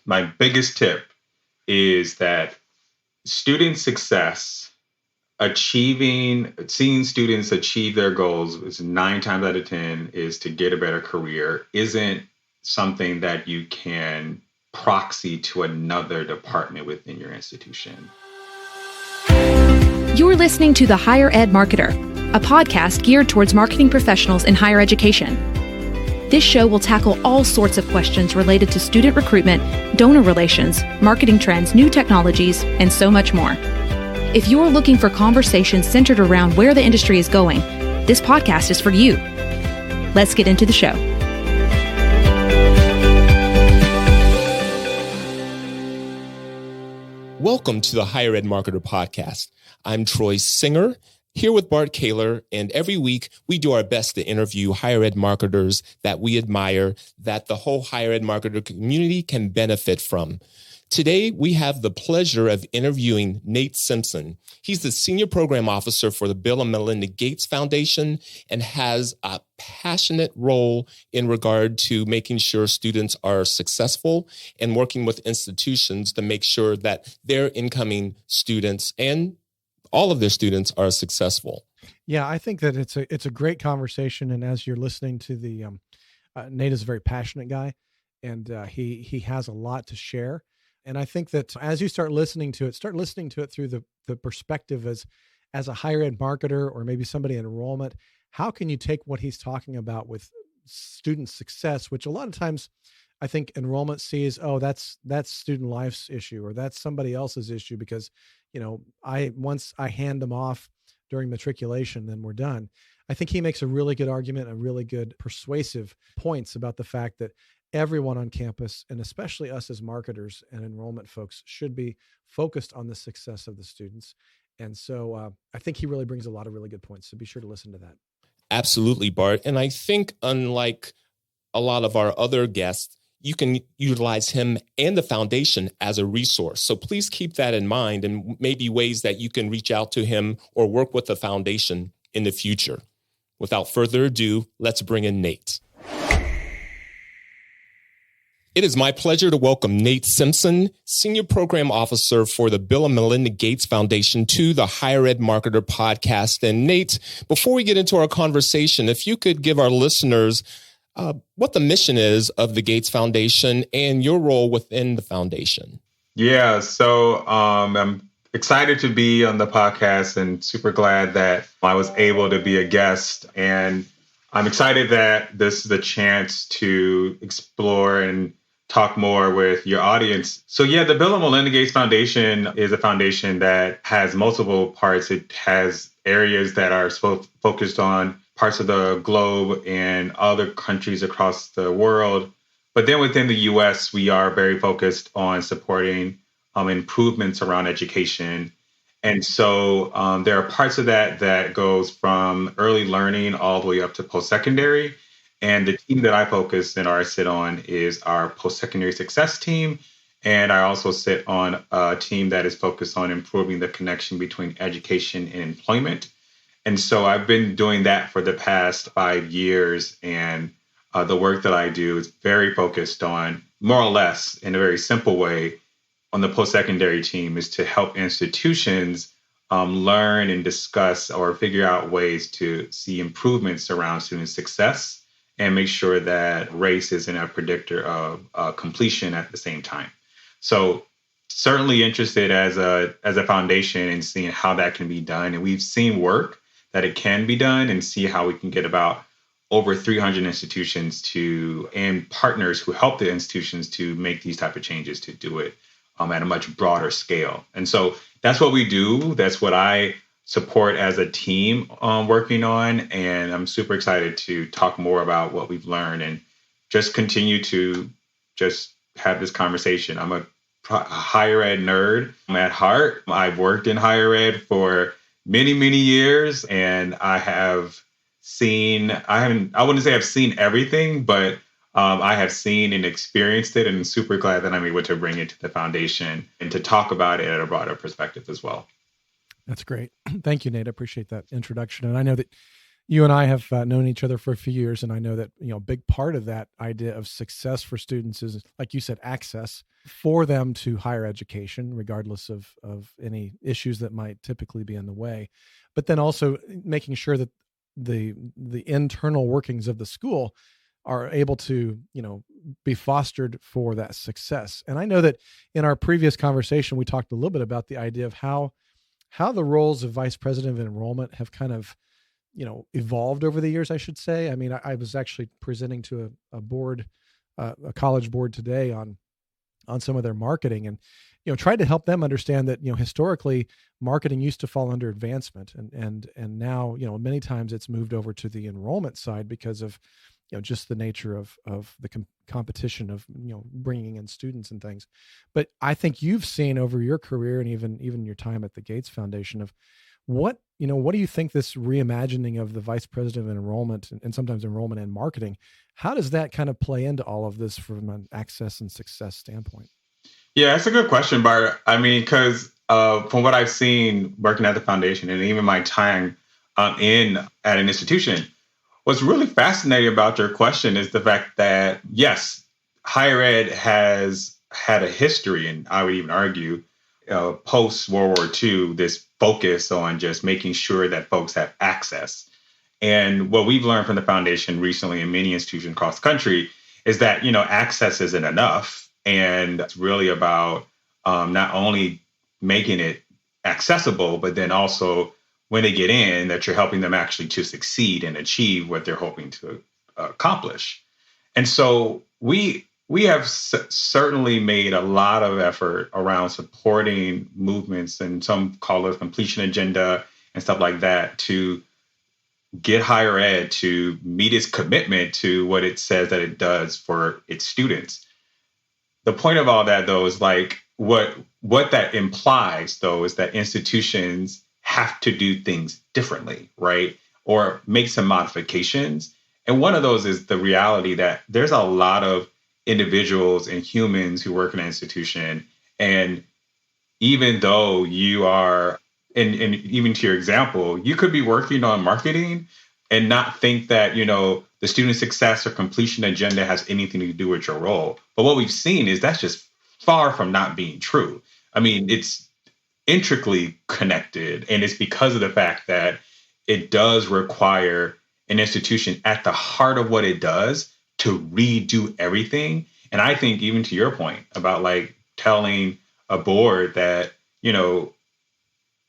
my biggest tip is that student success, seeing students achieve their goals is 9 times out of 10 is to get a better career, isn't something that you can proxy to another department within your institution. You're listening to The Higher Ed Marketer, a podcast geared towards marketing professionals in higher education. This show will tackle all sorts of questions related to student recruitment, donor relations, marketing trends, new technologies, and so much more. If you're looking for conversations centered around where the industry is going, this podcast is for you. Let's get into the show. Welcome to the Higher Ed Marketer Podcast. I'm Troy Singer, here with Bart Kaler, and every week we do our best to interview higher ed marketers that we admire, that the whole higher ed marketer community can benefit from. Today, we have the pleasure of interviewing Nate Simpson. He's the Senior Program Officer for the Bill and Melinda Gates Foundation and has a passionate role in regard to making sure students are successful and working with institutions to make sure that their incoming students and all of their students are successful. Yeah, I think that it's a great conversation. And as you're listening to the, Nate is a very passionate guy, and he has a lot to share. And I think that as you start listening to it through the perspective as a higher ed marketer or maybe somebody in enrollment. How can you take what he's talking about with student success, which a lot of times I think enrollment sees, oh, that's student life's issue, or that's somebody else's issue because, once I hand them off during matriculation, then we're done. I think he makes a really good argument, a really good persuasive points about the fact that everyone on campus, and especially us as marketers and enrollment folks, should be focused on the success of the students. And so I think he really brings a lot of really good points. So be sure to listen to that. Absolutely, Bart. And I think unlike a lot of our other guests, you can utilize him and the foundation as a resource. So please keep that in mind and maybe ways that you can reach out to him or work with the foundation in the future. Without further ado, let's bring in Nate. It is my pleasure to welcome Nate Simpson, Senior Program Officer for the Bill and Melinda Gates Foundation, to the Higher Ed Marketer Podcast. And Nate, before we get into our conversation, if you could give our listeners what the mission is of the Gates Foundation and your role within the foundation. Yeah, so I'm excited to be on the podcast and super glad that I was able to be a guest. And I'm excited that this is a chance to explore and talk more with your audience. So yeah, the Bill and Melinda Gates Foundation is a foundation that has multiple parts. It has areas that are focused on parts of the globe and other countries across the world. But then within the US, we are very focused on supporting improvements around education. And so there are parts of that goes from early learning all the way up to post-secondary. And the team that I focus and I sit on is our post-secondary success team. And I also sit on a team that is focused on improving the connection between education and employment. And so I've been doing that for the past 5 years. And the work that I do is very focused on, more or less in a very simple way, on the post-secondary team, is to help institutions learn and discuss or figure out ways to see improvements around student success and make sure that race isn't a predictor of completion at the same time. So certainly interested as a foundation in seeing how that can be done. And we've seen work that it can be done and see how we can get about over 300 institutions and partners who help the institutions to make these type of changes, to do it at a much broader scale. And so that's what we do. That's what I support as a team working on. And I'm super excited to talk more about what we've learned and just continue to just have this conversation. I'm a higher ed nerd at heart. I've worked in higher ed for many, many years, and I wouldn't say I've seen everything, but I have seen and experienced it, and I'm super glad that I'm able to bring it to the foundation and to talk about it at a broader perspective as well. That's great. Thank you, Nate. I appreciate that introduction. And I know that You and I have known each other for a few years, and I know that, a big part of that idea of success for students is, like you said, access for them to higher education, regardless of any issues that might typically be in the way. But then also making sure that the internal workings of the school are able to, be fostered for that success. And I know that in our previous conversation, we talked a little bit about the idea of how the roles of vice president of enrollment have kind of, evolved over the years, I should say. I mean, I was actually presenting to a board, a college board today on some of their marketing, and, tried to help them understand that, historically marketing used to fall under advancement, and now, many times it's moved over to the enrollment side because of, just the nature of the competition of, bringing in students and things. But I think you've seen over your career and even your time at the Gates Foundation of what do you think this reimagining of the vice president of enrollment and sometimes enrollment and marketing, how does that kind of play into all of this from an access and success standpoint? Yeah, that's a good question, Bart. I mean, because from what I've seen working at the foundation and even my time at an institution, what's really fascinating about your question is the fact that, yes, higher ed has had a history, and I would even argue post World War II, this focus on just making sure that folks have access. And what we've learned from the foundation recently in many institutions across the country is that, access isn't enough. And it's really about not only making it accessible, but then also when they get in, that you're helping them actually to succeed and achieve what they're hoping to accomplish. And so we have certainly made a lot of effort around supporting movements, and some call it completion agenda and stuff like that, to get higher ed to meet its commitment to what it says that it does for its students. The point of all that, though, is like what that implies, though, is that institutions have to do things differently, right? Or make some modifications. And one of those is the reality that there's a lot of individuals and humans who work in an institution. And even though you are, and even to your example, you could be working on marketing and not think that, the student success or completion agenda has anything to do with your role. But what we've seen is that's just far from not being true. I mean, it's intricately connected, and it's because of the fact that it does require an institution at the heart of what it does to redo everything. And I think even to your point about like telling a board that,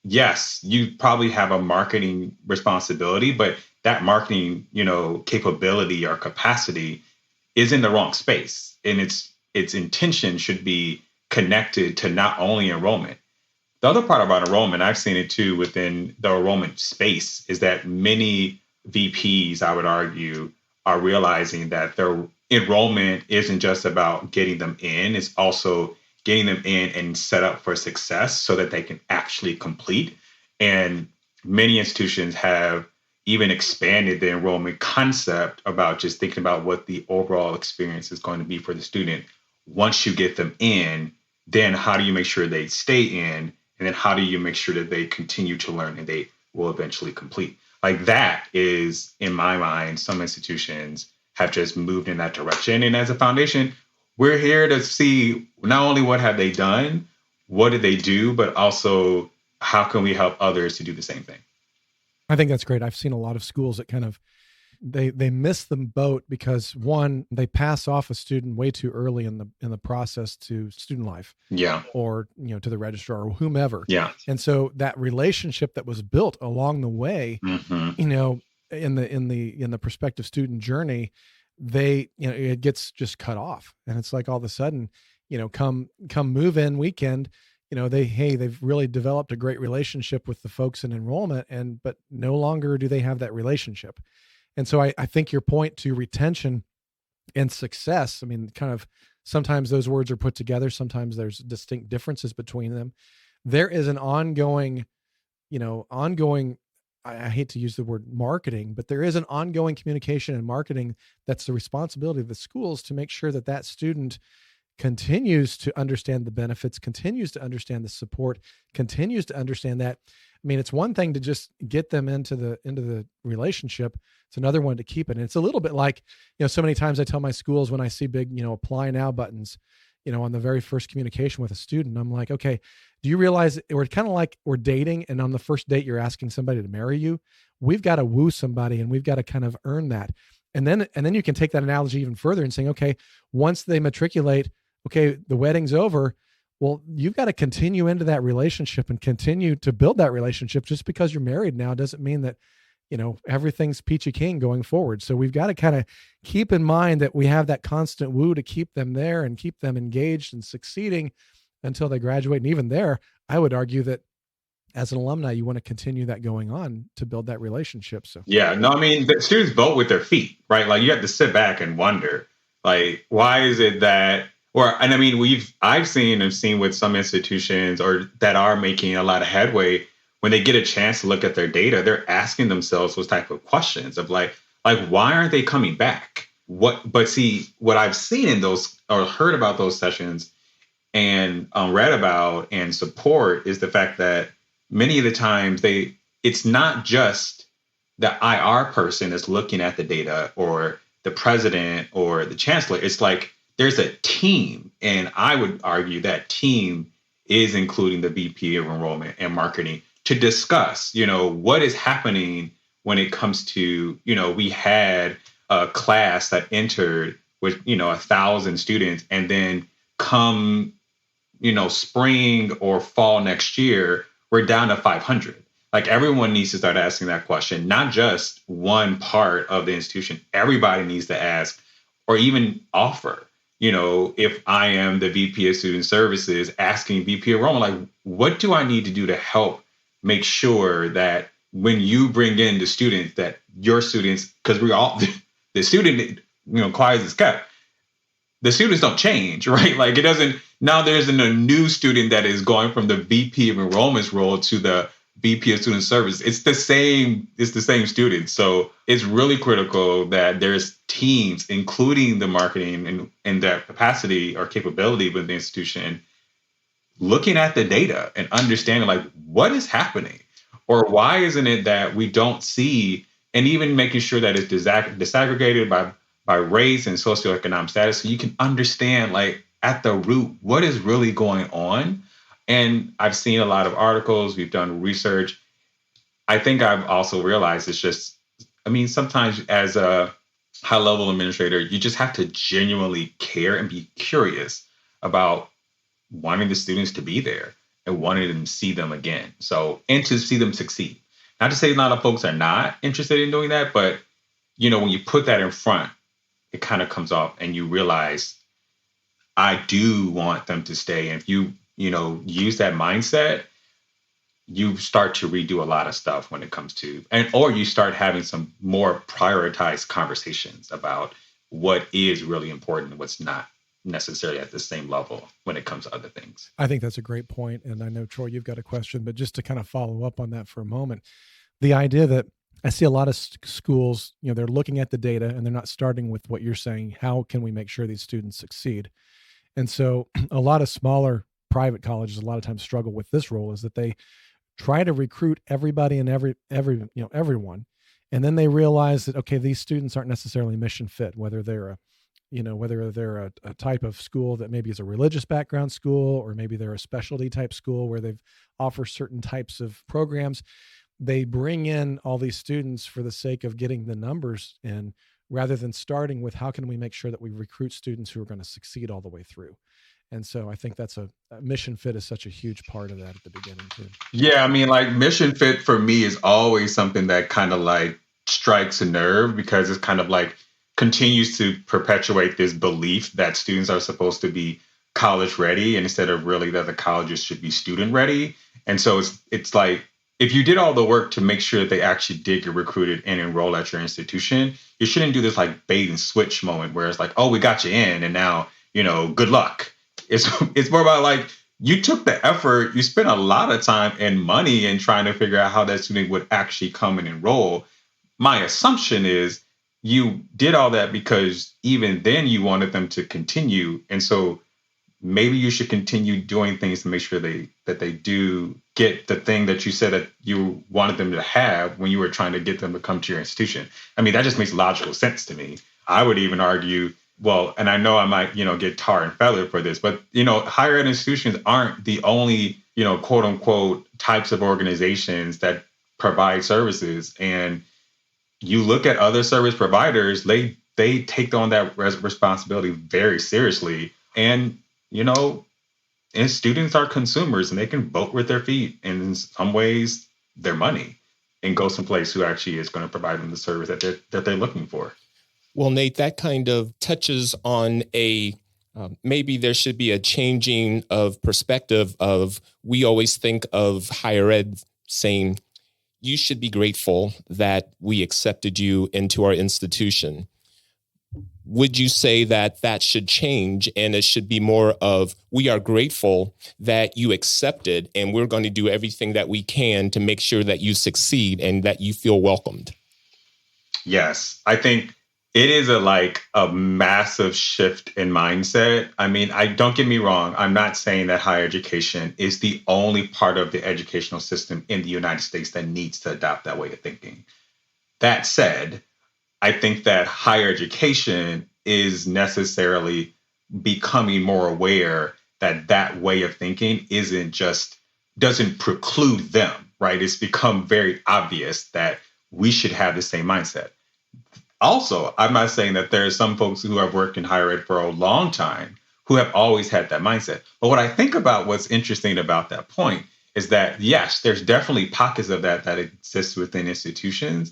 yes, you probably have a marketing responsibility, but that marketing, capability or capacity is in the wrong space. And its intention should be connected to not only enrollment. The other part about enrollment, I've seen it too within the enrollment space, is that many VPs, I would argue, are realizing that their enrollment isn't just about getting them in, it's also getting them in and set up for success so that they can actually complete. And many institutions have even expanded the enrollment concept about just thinking about what the overall experience is going to be for the student. Once you get them in, then how do you make sure they stay in? And then how do you make sure that they continue to learn and they will eventually complete? Like that is, in my mind, some institutions have just moved in that direction. And as a foundation, we're here to see not only what have they done, what did they do, but also how can we help others to do the same thing? I think that's great. I've seen a lot of schools that kind of, they miss the boat because, one, they pass off a student way too early in the process to student life. Yeah. Or, to the registrar or whomever. Yeah. And so that relationship that was built along the way, in the prospective student journey, it gets just cut off. And it's like all of a sudden, come move in weekend, they've really developed a great relationship with the folks in enrollment, but no longer do they have that relationship. And so I think your point to retention and success, I mean, kind of sometimes those words are put together. Sometimes there's distinct differences between them. There is an ongoing, I hate to use the word marketing, but there is an ongoing communication and marketing that's the responsibility of the schools to make sure that student continues to understand the benefits, continues to understand the support, continues to understand that I mean, it's one thing to just get them into the relationship. It's another one to keep it. And it's a little bit like, so many times I tell my schools when I see big, apply now buttons, on the very first communication with a student, I'm like, okay, do you realize we're kind of like we're dating, and on the first date, you're asking somebody to marry you? We've got to woo somebody, and we've got to kind of earn that. And then you can take that analogy even further and saying, okay, once they matriculate, okay, the wedding's over. Well, you've got to continue into that relationship and continue to build that relationship. Just because you're married now doesn't mean that, everything's peachy keen going forward. So we've got to kind of keep in mind that we have that constant woo to keep them there and keep them engaged and succeeding until they graduate. And even there, I would argue that as an alumni, you want to continue that going on to build that relationship. So yeah, no, I mean, the students vote with their feet, right? Like you have to sit back and wonder, like, why is it that, and I mean, I've seen with some institutions or that are making a lot of headway, when they get a chance to look at their data, they're asking themselves those type of questions of like, why aren't they coming back? But see, what I've seen in those or heard about those sessions and read about and support is the fact that many of the times it's not just the IR person is looking at the data or the president or the chancellor. It's like there's a team. And I would argue that team is including the VP of Enrollment and Marketing to discuss, what is happening when it comes to, we had a class that entered with, 1,000 students, and then come, spring or fall next year, we're down to 500. Like everyone needs to start asking that question, not just one part of the institution. Everybody needs to ask or even offer, if I am the VP of Student Services asking VP of Enrollment, like, what do I need to do to help make sure that when you bring in the students, that your students, because the student, quiet is kept. The students don't change, right? Like now there isn't a new student that is going from the VP of Enrollment's role to the VP of Student Service. It's the same student. So it's really critical that there's teams, including the marketing and that capacity or capability within the institution, looking at the data and understanding like what is happening or why isn't it that we don't see, and even making sure that it's disaggregated by race and socioeconomic status, so you can understand like at the root what is really going on. And I've seen a lot of articles, we've done research. I think I've also realized it's just, sometimes as a high-level administrator, you just have to genuinely care and be curious about wanting the students to be there and wanting them to see them again. So, and to see them succeed. Not to say a lot of folks are not interested in doing that, but, when you put that in front, it kind of comes off and you realize, I do want them to stay. And if you, use that mindset, you start to redo a lot of stuff when it comes to, or you start having some more prioritized conversations about what is really important and what's not necessarily at the same level when it comes to other things. I think that's a great point. And I know, Troy, you've got a question, but just to kind of follow up on that for a moment, the idea that I see a lot of schools, they're looking at the data and they're not starting with what you're saying. How can we make sure these students succeed? And so a lot of smaller private colleges a lot of times struggle with this role, is that they try to recruit everybody and everyone. And then they realize that, okay, these students aren't necessarily mission fit, whether they're a type of school that maybe is a religious background school, or maybe they're a specialty type school where they've offer certain types of programs. They bring in all these students for the sake of getting the numbers in, rather than starting with how can we make sure that we recruit students who are going to succeed all the way through. And so I think that's a mission fit is such a huge part of that at the beginning too. Yeah. Mission fit for me is always something that kind of like strikes a nerve, because it's kind of like continues to perpetuate this belief that students are supposed to be college ready, and instead of really that the colleges should be student ready. And so it's like, if you did all the work to make sure that they actually did get recruited and enroll at your institution, you shouldn't do this like bait and switch moment where it's like, oh, we got you in and now, good luck. It's more about like, you took the effort, you spent a lot of time and money in trying to figure out how that student would actually come and enroll. My assumption is you did all that because even then you wanted them to continue. And so maybe you should continue doing things to make sure that they do get the thing that you said that you wanted them to have when you were trying to get them to come to your institution. I mean, that just makes logical sense to me. I would even argue, well, and I know I might, get tar and feathered for this, but, higher ed institutions aren't the only, quote unquote, types of organizations that provide services. And you look at other service providers, they take on that responsibility very seriously. And, and students are consumers and they can vote with their feet and in some ways their money and go someplace who actually is going to provide them the service that they're looking for. Well, Nate, that kind of touches on maybe there should be a changing of perspective of, we always think of higher ed saying, you should be grateful that we accepted you into our institution. Would you say that should change and it should be more of, we are grateful that you accepted and we're going to do everything that we can to make sure that you succeed and that you feel welcomed? Yes, I think it is a massive shift in mindset. I mean, don't get me wrong. I'm not saying that higher education is the only part of the educational system in the United States that needs to adopt that way of thinking. That said, I think that higher education is necessarily becoming more aware that way of thinking doesn't preclude them, right? It's become very obvious that we should have the same mindset. Also, I'm not saying that there are some folks who have worked in higher ed for a long time who have always had that mindset. But what I think about what's interesting about that point is that, yes, there's definitely pockets of that exist within institutions.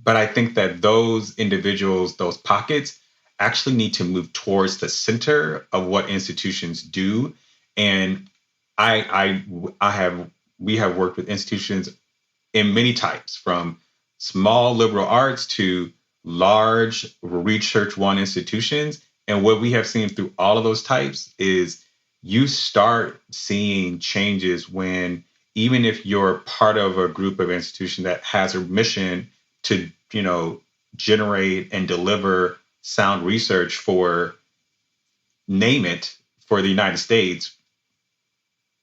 But I think that those individuals, those pockets, actually need to move towards the center of what institutions do. And we have worked with institutions in many types, from small liberal arts to large research one institutions. And what we have seen through all of those types is you start seeing changes when, even if you're part of a group of institutions that has a mission to, generate and deliver sound research for, name it, for the United States,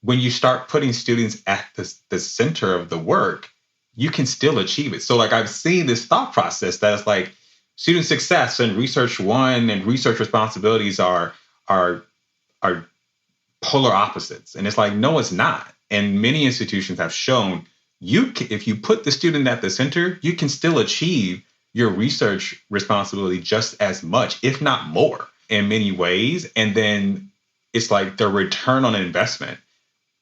when you start putting students at the center of the work, you can still achieve it. So I've seen this thought process that is student success and research one and research responsibilities are polar opposites. And it's no, it's not. And many institutions have shown if you put the student at the center, you can still achieve your research responsibility just as much, if not more, in many ways. And then it's the return on investment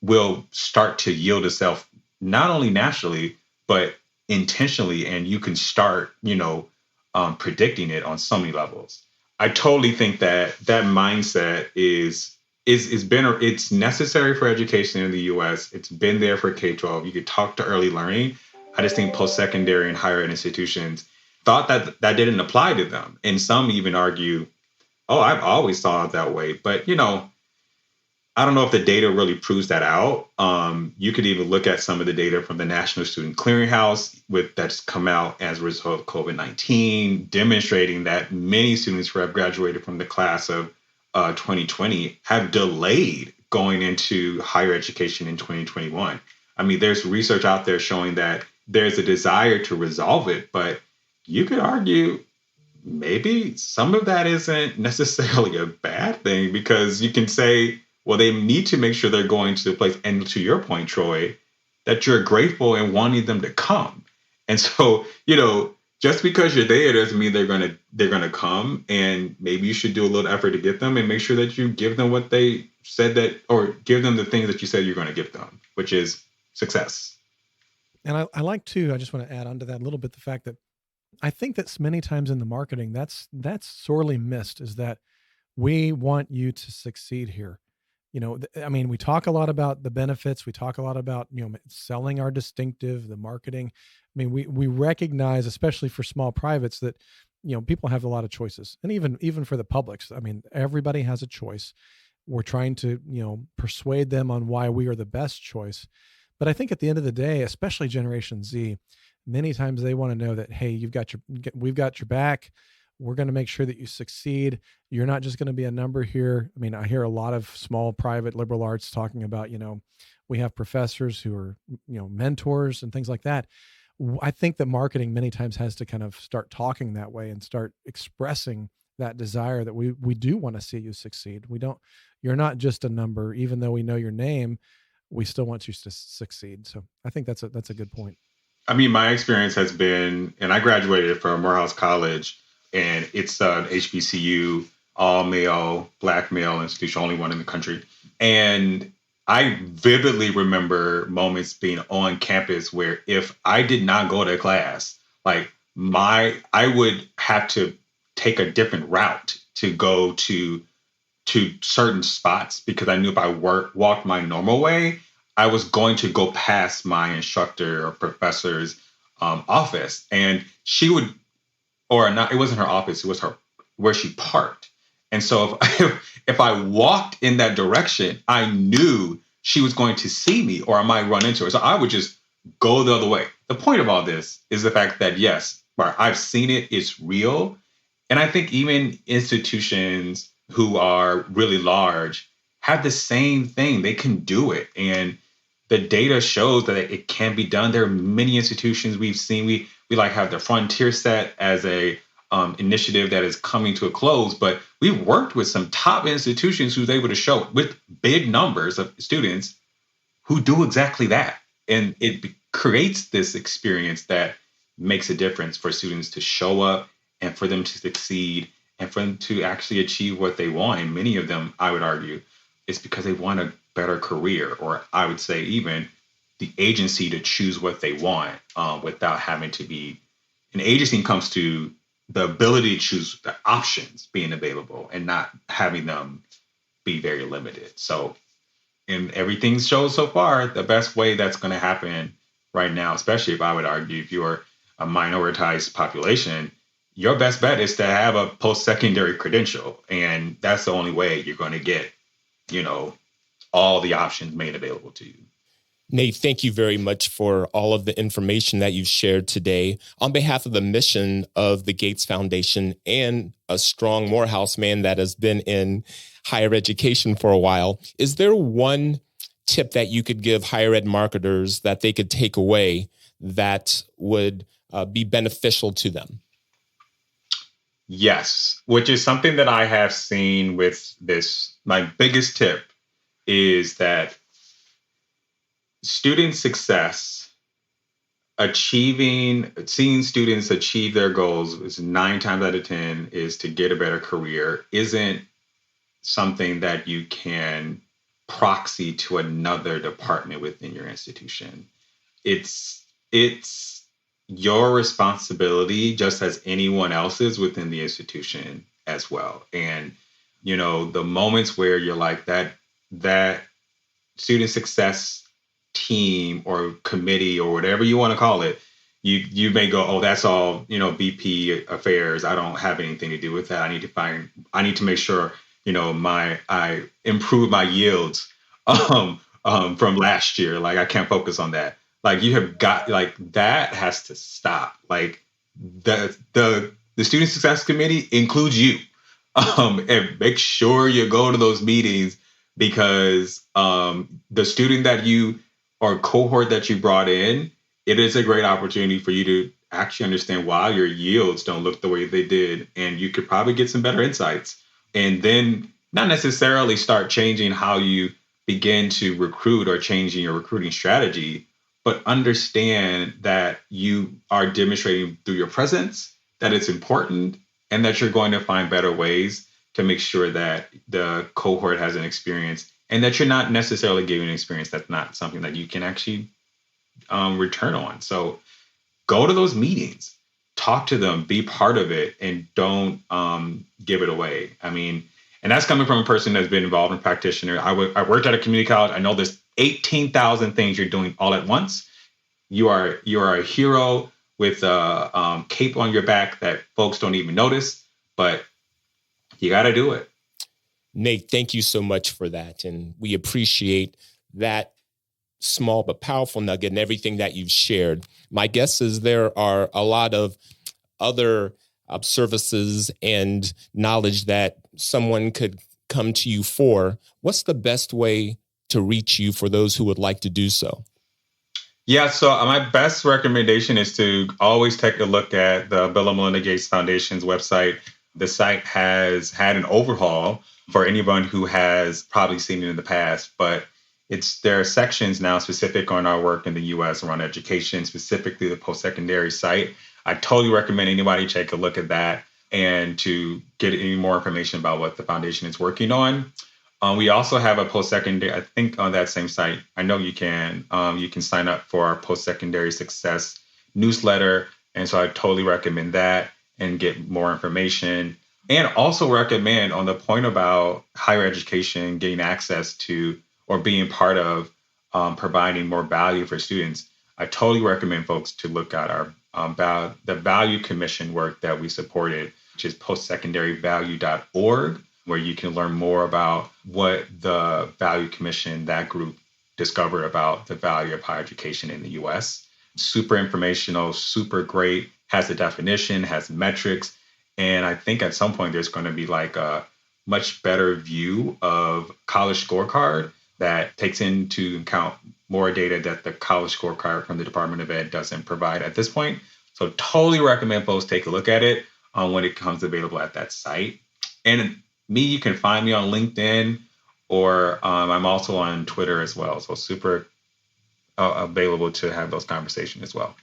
will start to yield itself, not only naturally, but intentionally. And you can start, predicting it on so many levels. I totally think that mindset it's necessary for education in the US. It's been there for K-12. You could talk to early learning. I just think post-secondary and higher ed institutions thought that didn't apply to them. And some even argue, oh, I've always thought that way. But, I don't know if the data really proves that out. You could even look at some of the data from the National Student Clearinghouse that's come out as a result of COVID-19, demonstrating that many students who have graduated from the class of 2020 have delayed going into higher education in 2021. I mean, there's research out there showing that there's a desire to resolve it, but you could argue maybe some of that isn't necessarily a bad thing, because you can say, well, they need to make sure they're going to the place. And to your point, Troy, that you're grateful and wanting them to come. And so, just because you're there doesn't mean they're gonna come. And maybe you should do a little effort to get them and make sure that you give them what they said or give them the things that you said you're going to give them, which is success. And I just want to add on to that a little bit, the fact that I think that's many times in the marketing, that's sorely missed, is that we want you to succeed here. We talk a lot about the benefits. We talk a lot about, selling our distinctive, the marketing. We recognize, especially for small privates, that, people have a lot of choices. And even for the publics, everybody has a choice. We're trying to, persuade them on why we are the best choice. But I think at the end of the day, especially Generation Z, many times they want to know that, hey, we've got your back. We're going to make sure that you succeed. You're not just going to be a number here. I mean, I hear a lot of small private liberal arts talking about, we have professors who are, mentors and things like that. I think that marketing many times has to kind of start talking that way and start expressing that desire that we do want to see you succeed. You're not just a number, even though we know your name, we still want you to succeed. So I think that's a good point. I mean, my experience has been, and I graduated from Morehouse College, and it's an HBCU, all male, Black male institution, only one in the country. And I vividly remember moments being on campus where if I did not go to class, I would have to take a different route to go to certain spots, because I knew if I walked my normal way, I was going to go past my instructor or professor's office, and she would, or not, it wasn't her office, it was where she parked. And so if I walked in that direction, I knew she was going to see me or I might run into her. So I would just go the other way. The point of all this is the fact that, yes, I've seen it, it's real. And I think even institutions who are really large have the same thing. They can do it. And the data shows that it can be done. There are many institutions we've seen. We have the Frontier Set as a initiative that is coming to a close, but we've worked with some top institutions who's able to show with big numbers of students who do exactly that. And it creates this experience that makes a difference for students to show up and for them to succeed and for them to actually achieve what they want. And many of them, I would argue, it's because they want a better career, or I would say even the agency to choose what they want without having to be. An agency comes to the ability to choose the options being available and not having them be very limited. So in everything shows so far, the best way that's going to happen right now, especially if I would argue if you're a minoritized population, your best bet is to have a post-secondary credential. And that's the only way you're going to get, all the options made available to you. Nate, thank you very much for all of the information that you've shared today. On behalf of the mission of the Gates Foundation and a strong Morehouse man that has been in higher education for a while, is there one tip that you could give higher ed marketers that they could take away that would be beneficial to them? Yes, which is something that I have seen with this. My biggest tip is that student success, seeing students achieve their goals is 9 times out of 10 is to get a better career, isn't something that you can proxy to another department within your institution. It's your responsibility just as anyone else's within the institution as well. And, the moments where you're like that student success team or committee or whatever you want to call it, you may go, oh, that's all, VP affairs. I don't have anything to do with that. I need to make sure, I improve my yields from last year. I can't focus on that. You have got, that has to stop. The student success committee includes you. And make sure you go to those meetings, because the student that you or cohort that you brought in, it is a great opportunity for you to actually understand why your yields don't look the way they did. And you could probably get some better insights, and then not necessarily start changing how you begin to recruit or changing your recruiting strategy, but understand that you are demonstrating through your presence that it's important and that you're going to find better ways to make sure that the cohort has an experience, and that you're not necessarily giving an experience that's not something that you can actually return on. So go to those meetings, talk to them, be part of it, and don't give it away. I mean, and that's coming from a person that's been involved in practitioner. I worked at a community college. I know there's 18,000 things you're doing all at once. You are a hero with a cape on your back that folks don't even notice, but you got to do it. Nate, thank you so much for that. And we appreciate that small but powerful nugget and everything that you've shared. My guess is there are a lot of other services and knowledge that someone could come to you for, what's the best way to reach you for those who would like to do so? Yeah, so my best recommendation is to always take a look at the Bill and Melinda Gates Foundation's website. The site has had an overhaul for anyone who has probably seen it in the past, but there are sections now specific on our work in the U.S. around education, specifically the post-secondary site. I totally recommend anybody take a look at that and to get any more information about what the foundation is working on. We also have a post-secondary, I think on that same site, I know you can sign up for our post-secondary success newsletter. And so I totally recommend that and get more information. And also recommend on the point about higher education, getting access to or being part of providing more value for students. I totally recommend folks to look at our the Value Commission work that we supported, which is postsecondaryvalue.org, where you can learn more about what the Value Commission, that group, discovered about the value of higher education in the U.S. Super informational, super great, has a definition, has metrics. And I think at some point there's going to be like a much better view of college scorecard that takes into account more data that the college scorecard from the Department of Ed doesn't provide at this point. So totally recommend folks take a look at it when it comes available at that site. And me, you can find me on LinkedIn, or I'm also on Twitter as well. So super available to have those conversations as well.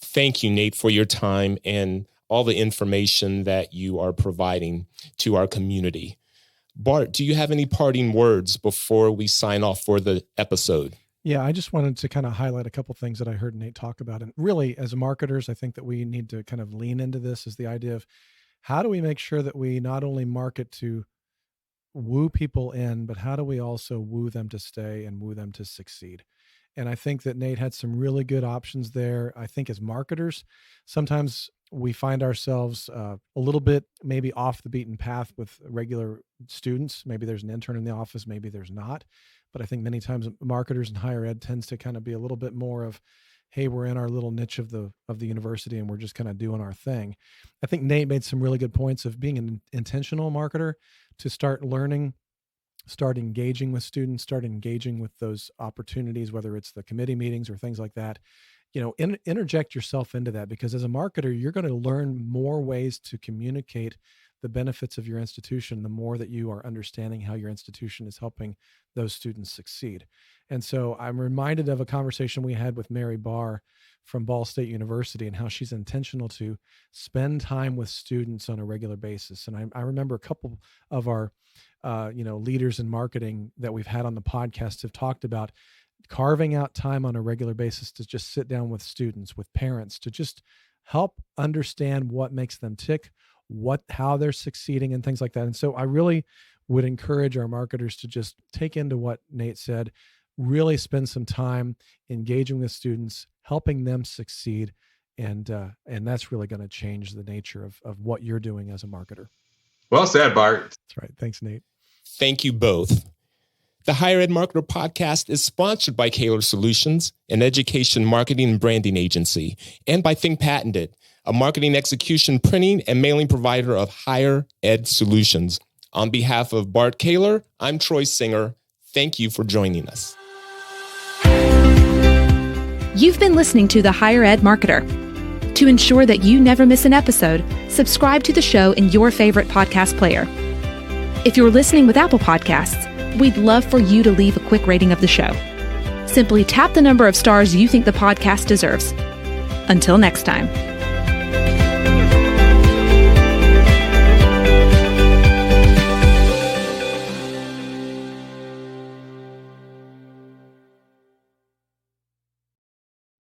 Thank you, Nate, for your time and all the information that you are providing to our community. Bart, do you have any parting words before we sign off for the episode? Yeah, I just wanted to kind of highlight a couple of things that I heard Nate talk about. And really, as marketers, I think that we need to kind of lean into this, is the idea of how do we make sure that we not only market to woo people in, but how do we also woo them to stay and woo them to succeed? And I think that Nate had some really good options there. I think as marketers, sometimes we find ourselves a little bit maybe off the beaten path with regular students. Maybe there's an intern in the office, maybe there's not. But I think many times marketers in higher ed tends to kind of be a little bit more of, hey, we're in our little niche of the university and we're just kind of doing our thing. I think Nate made some really good points of being an intentional marketer, to start learning, start engaging with students, start engaging with those opportunities, whether it's the committee meetings or things like that. Interject yourself into that, because as a marketer, you're going to learn more ways to communicate the benefits of your institution, the more that you are understanding how your institution is helping those students succeed. And so I'm reminded of a conversation we had with Mary Barr from Ball State University, and how she's intentional to spend time with students on a regular basis. And I remember a couple of our leaders in marketing that we've had on the podcast have talked about carving out time on a regular basis to just sit down with students, with parents, to just help understand what makes them tick, how they're succeeding and things like that. And so I really would encourage our marketers to just take into what Nate said, really spend some time engaging with students, helping them succeed. And that's really going to change the nature of what you're doing as a marketer. Well said, Bart. That's right. Thanks, Nate. Thank you both. The Higher Ed Marketer Podcast is sponsored by Kaler Solutions, an education marketing and branding agency, and by Think Patented, a marketing execution, printing, and mailing provider of higher ed solutions. On behalf of Bart Kaler, I'm Troy Singer. Thank you for joining us. You've been listening to The Higher Ed Marketer. To ensure that you never miss an episode, subscribe to the show in your favorite podcast player. If you're listening with Apple Podcasts, we'd love for you to leave a quick rating of the show. Simply tap the number of stars you think the podcast deserves. Until next time.